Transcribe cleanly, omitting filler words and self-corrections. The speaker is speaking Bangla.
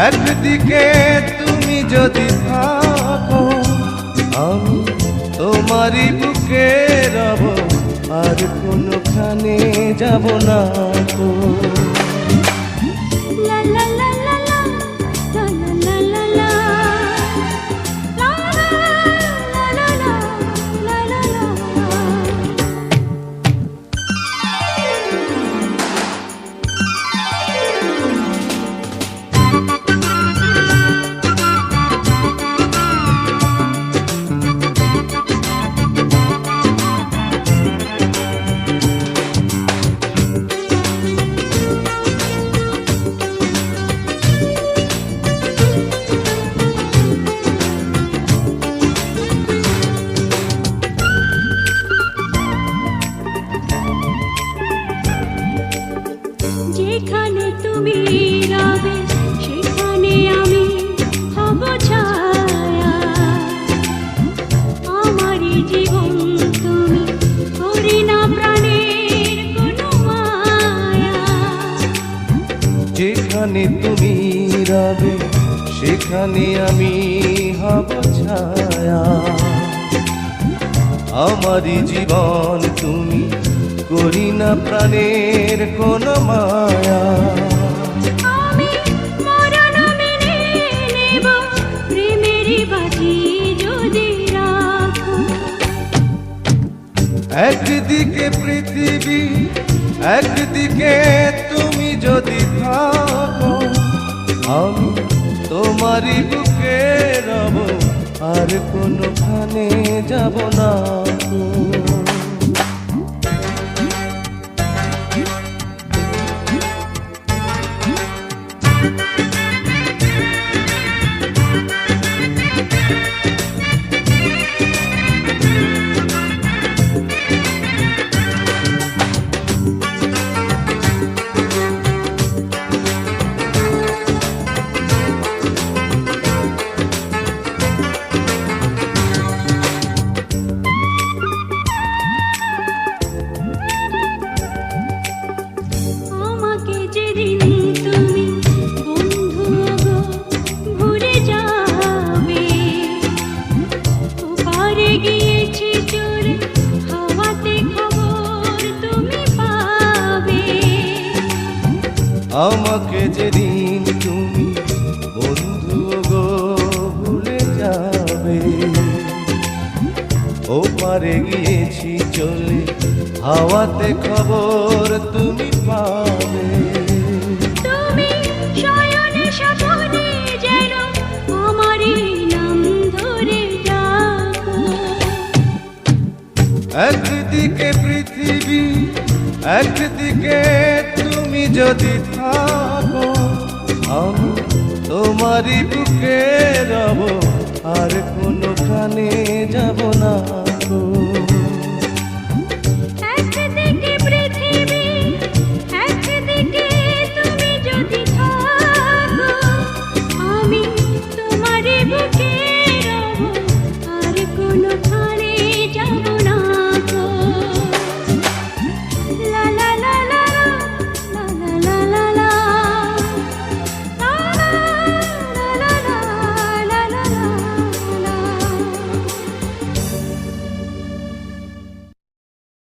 একদিকে তুমি যদি থাকো আমি তোমারই বুকে রব, আর কোনোখানে যাব না গো। যেখানে তুমি রবে সেখানে আমি হব ছায়া, আমারই জীবন তুমি করি না প্রাণের কোনো মায়া। যেখানে তুমি রবে সেখানে আমি হব ছায়া, আমারই জীবন তুমি করি না প্রাণের কোন মায়া। আমি মরণ মেনে নেব প্রেমেরই বাজি যদি রাখো। একদিকে পৃথিবী একদিকে তুমি যদি থাকো আমি তোমারই বুকে রব, আর কোনোখানে যাব না গো। আমাকে যেদিন তুমি বন্ধু গো ভুলে যাবে, ও পারে গিয়েছি চলে হাওয়াতে খবর তুমি পাবে। তুমি শয়নে স্বপ্নে যেন আমারই নাম ধরে ডাকো। একদিকে পৃথিবী একদিকে তুমি যদি থাকো আমি তোমারই বুকে রব, আর কোনোখানে যাব না।